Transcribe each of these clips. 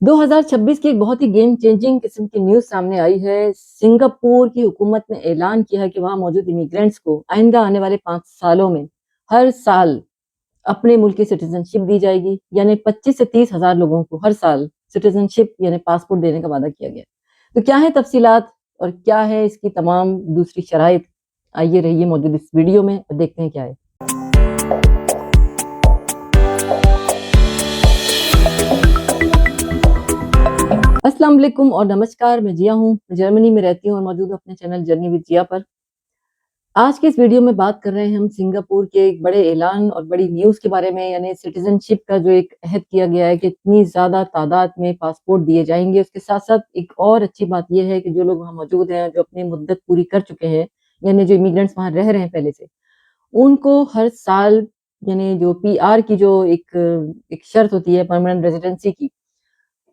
2026 की एक बहुत ही गेम चेंजिंग किस्म की न्यूज़ सामने आई है। सिंगापुर की हुकूमत ने ऐलान किया है कि वहाँ मौजूद इमिग्रेंट्स को आइंदा आने वाले 5 सालों में हर साल अपने मुल्क की सिटीजनशिप दी जाएगी। यानी 25 से 30 हज़ार लोगों को हर साल सिटीजनशिप यानी पासपोर्ट देने का वादा किया गया। तो क्या है तफ़सीलात और क्या है इसकी तमाम दूसरी शराइत? आइए रहिए मौजूद इस वीडियो में और देखते हैं क्या है। अस्सलाम वालेकुम और नमस्कार। मैं जिया हूँ, मैं जर्मनी में रहती हूँ और मौजूद हूँ अपने चैनल जर्नी विद जिया पर। आज के इस वीडियो में बात कर रहे हैं हम सिंगापुर के एक बड़े ऐलान और बड़ी न्यूज़ के बारे में, यानी सिटीजनशिप का जो एक अहद किया गया है कि इतनी ज़्यादा तादाद में पासपोर्ट दिए जाएंगे। उसके साथ साथ एक और अच्छी बात यह है कि जो लोग वहाँ मौजूद हैं, जो अपनी मुद्दत पूरी कर चुके हैं, यानी जो इमिग्रेंट्स वहाँ रह रहे हैं पहले से, उनको हर साल यानी जो पीआर की जो एक शर्त होती है परमानेंट रेजिडेंसी की,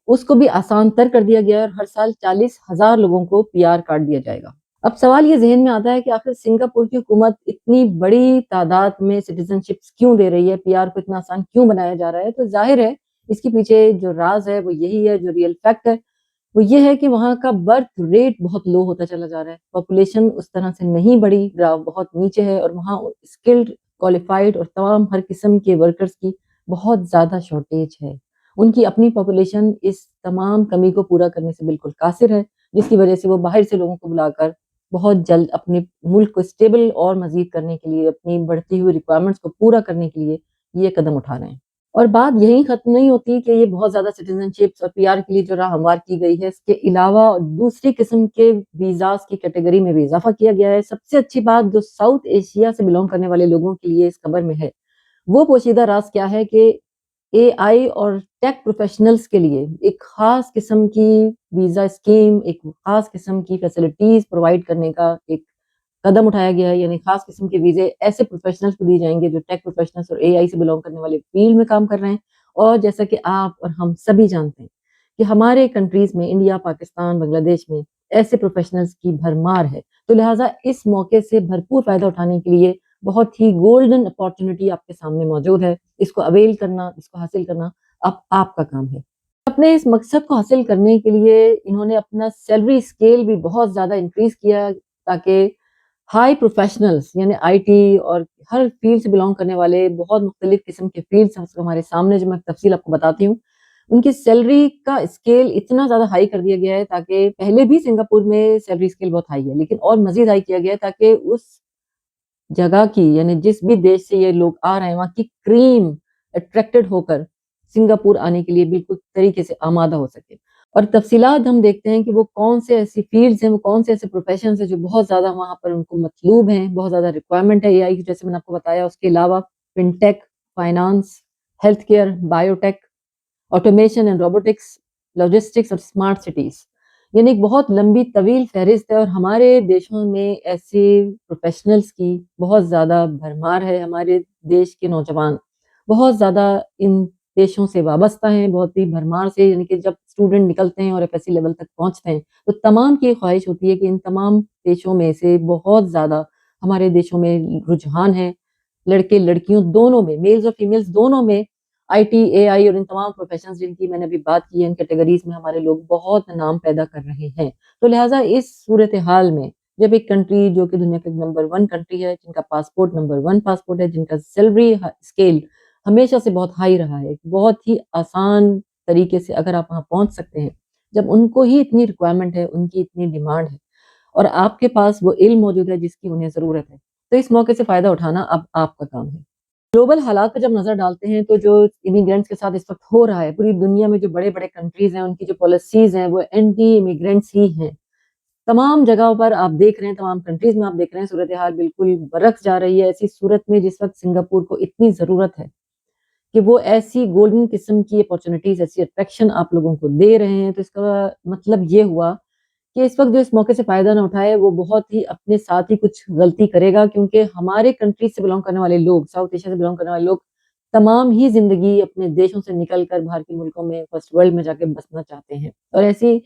उसको भी आसान तर कर दिया गया है और हर साल 40,000 लोगों को पीआर कार्ड दिया जाएगा। अब सवाल ये ज़हन में आता है कि आखिर सिंगापुर की हुकूमत इतनी बड़ी तादाद में सिटीजनशिप्स क्यों दे रही है, पीआर को इतना आसान क्यों बनाया जा रहा है? तो ज़ाहिर है इसके पीछे जो राज़ है वो यही है, जो रियल फैक्ट है वो ये है कि वहाँ का बर्थ रेट बहुत लो होता चला जा रहा है। पॉपुलेशन उस तरह से नहीं बढ़ी, ग्राफ बहुत नीचे है और वहाँ स्किल्ड, क्वालिफाइड और तमाम हर किस्म के वर्कर्स की बहुत ज़्यादा शॉर्टेज है। उनकी अपनी पॉपुलेशन इस तमाम कमी को पूरा करने से बिल्कुल कासिर है, जिसकी वजह से वो बाहर से लोगों को बुलाकर बहुत जल्द अपने मुल्क को स्टेबल और मज़ीद करने के लिए, अपनी बढ़ती हुई रिक्वायरमेंट्स को पूरा करने के लिए ये कदम उठा रहे हैं। और बात यहीं ख़त्म नहीं होती कि ये बहुत ज़्यादा सिटीज़नशिप्स और पीआर के लिए जो राह हमवार की गई है, इसके अलावा दूसरी किस्म के वीज़ाज़ की कैटेगरी में भी इज़ाफ़ा किया गया है। सबसे अच्छी बात जो साउथ एशिया से बिलॉन्ग करने वाले लोगों के लिए इस खबर में है, वो पोशीदा राज़ क्या है कि एआई और टेक प्रोफ़ेशनल्स के लिए एक ख़ास किस्म की वीज़ा स्कीम, एक ख़ास किस्म की फैसिलिटीज़ प्रोवाइड करने का एक कदम उठाया गया है। यानी ख़ास किस्म के वीज़े ऐसे प्रोफ़ेशनल्स को दिए जाएँगे जो टेक प्रोफ़ेशनल्स और एआई से बिलॉन्ग करने वाले फ़ील्ड में काम कर रहे हैं। और जैसा कि आप और हम सभी जानते हैं कि हमारे कंट्रीज़ में, इंडिया, पाकिस्तान, बांग्लादेश में ऐसे प्रोफ़ेशनल्स की भरमार है। तो लिहाज़ा इस मौके से भरपूर फ़ायदा उठाने के लिए बहुत ही गोल्डन अपॉर्च्युनिटी आपके सामने मौजूद है। इसको अवेल करना, इसको हासिल करना अब आपका काम है। अपने इस मकसद को हासिल करने के लिए इन्होंने अपना सैलरी स्केल भी बहुत ज़्यादा इंक्रीज़ किया ताकि हाई प्रोफेशनल्स यानी आईटी और हर फील्ड से बिलॉन्ग करने वाले बहुत मुख्तलिफ किस्म के फील्ड्स हैं हमारे सामने, जो मैं तफसील आपको बताती हूँ। उनकी सैलरी का स्केल इतना ज़्यादा हाई कर दिया गया है ताकि पहले भी सिंगापुर में सैलरी स्केल बहुत हाई है, लेकिन और मज़ीद हाई किया गया है ताकि उस जगह की, यानी जिस भी देश से ये लोग आ रहे हैं, वहाँ की क्रीम अट्रैक्टेड होकर सिंगापुर आने के लिए बिल्कुल तरीके से आमादा हो सके। और तफ़सीलात हम देखते हैं कि वो कौन से ऐसी फ़ील्ड्स हैं, वो कौन से ऐसे प्रोफ़ेशंस हैं जो बहुत ज़्यादा वहाँ पर उनको मतलूब हैं, बहुत ज़्यादा रिक्वायरमेंट है एआई की, जैसे मैंने आपको बताया। उसके अलावा fintech, finance, health care, biotech, automation and robotics, logistics और स्मार्ट सिटीज़। यानी एक बहुत लंबी तवील फ़हरिस्त है और हमारे देशों में ऐसे प्रोफ़ेशनल्स की बहुत ज़्यादा भरमार है। हमारे देश के नौजवान बहुत ज़्यादा इन देशों से वाबस्ता हैं, बहुत ही भरमार से, यानी कि जब स्टूडेंट निकलते हैं और एफएससी लेवल तक पहुँचते हैं, तो तमाम की ये ख्वाहिश होती है कि इन तमाम देशों में से बहुत ज़्यादा हमारे देशों में रुझान है, लड़के-लड़कियों दोनों में, मेल्स और फीमेल्स दोनों में आईटी, एआई और इन तमाम प्रोफ़ेशंस जिनकी मैंने अभी बात की है, इन कैटेगरीज़ में हमारे लोग बहुत नाम पैदा कर रहे हैं। तो लिहाज़ा इस सूरत-ए-हाल में जब एक कंट्री जो कि दुनिया का नंबर 1 कंट्री है, जिनका पासपोर्ट नंबर 1 पासपोर्ट है, जिनका सैलरी स्केल हमेशा से बहुत हाई रहा है, बहुत ही आसान तरीके से अगर आप वहाँ पहुँच सकते हैं, जब उनको ही इतनी रिक्वायरमेंट है, उनकी इतनी डिमांड है और आपके पास वो इल्म मौजूद है जिसकी उन्हें ज़रूरत है, तो इस मौके से फ़ायदा उठाना अब आपका काम है। ग्लोबल हालात पर जब नज़र डालते हैं तो जो इमिग्रेंट्स के साथ इस वक़्त हो रहा है, पूरी दुनिया में जो बड़े-बड़े कंट्रीज़ हैं, उनकी जो पॉलिसीज़ हैं, वो एंटी इमिग्रेंट्स ही हैं। तमाम जगहों पर आप देख रहे हैं, तमाम कंट्रीज़ में आप देख रहे हैं, सूरत-ए-हाल बिल्कुल बरअक्स जा रही है। ऐसी सूरत में जिस वक़्त सिंगापुर को इतनी ज़रूरत है कि वो ऐसी गोल्डन किस्म की अपॉर्च्युनिटीज़, ऐसी अट्रैक्शन आप लोगों को दे रहे हैं, तो इसका मतलब ये हुआ कि इस वक़्त जो इस मौके से फ़ायदा ना उठाए, वो बहुत ही अपने साथ ही कुछ गलती करेगा, क्योंकि हमारे कंट्री से बिलॉन्ग करने वाले लोग, साउथ एशिया से बिलॉन्ग करने वाले लोग, तमाम ही ज़िंदगी अपने देशों से निकल कर बाहर के मुल्कों में, फर्स्ट वर्ल्ड में जाके बसना चाहते हैं। और ऐसी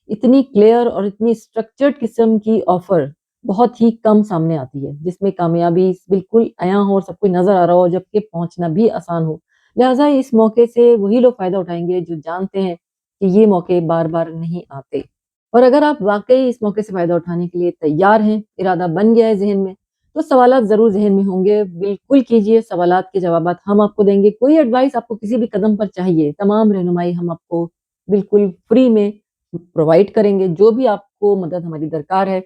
इतनी क्लियर और इतनी स्ट्रक्चर्ड किस्म की ऑफ़र बहुत ही कम सामने आती है, जिसमें कामयाबी बिल्कुल अयां हो और सब कुछ नज़र आ रहा हो, जबकि पहुँचना भी आसान हो। लिहाज़ा इस मौके से वही लोग फ़ायदा उठाएँगे जो जानते हैं کہ یہ موقع بار بار نہیں آتے، اور اگر آپ واقعی اس موقع سے فائدہ اٹھانے کے لیے تیار ہیں، ارادہ بن گیا ہے ذہن میں، تو سوالات ضرور ذہن میں ہوں گے، بالکل کیجئے، سوالات کے جوابات ہم آپ کو دیں گے۔ کوئی ایڈوائس آپ کو کسی بھی قدم پر چاہیے، تمام رہنمائی ہم آپ کو بالکل فری میں پرووائڈ کریں گے۔ جو بھی آپ کو مدد ہماری درکار ہے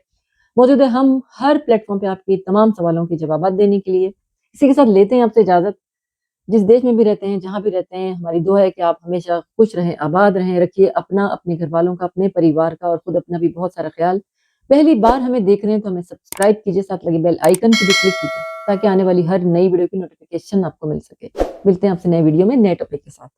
موجود ہے، ہم ہر پلیٹ فارم پہ آپ کے تمام سوالوں کے جوابات دینے کے لیے۔ اسی کے ساتھ لیتے ہیں آپ سے اجازت۔ جس دیش میں بھی رہتے ہیں، جہاں بھی رہتے ہیں، ہماری دعا ہے کہ آپ ہمیشہ خوش رہیں، آباد رہیں، رکھیے اپنا، اپنے گھر والوں کا، اپنے پریوار کا اور خود اپنا بھی بہت سارا خیال۔ پہلی بار ہمیں دیکھ رہے ہیں تو ہمیں سبسکرائب کیجئے، ساتھ لگے بیل آئیکن کو بھی کلک کیجئے تاکہ آنے والی ہر نئی ویڈیو کی نوٹیفیکیشن آپ کو مل سکے۔ ملتے ہیں آپ سے نئے ویڈیو میں نئے ٹاپک کے ساتھ۔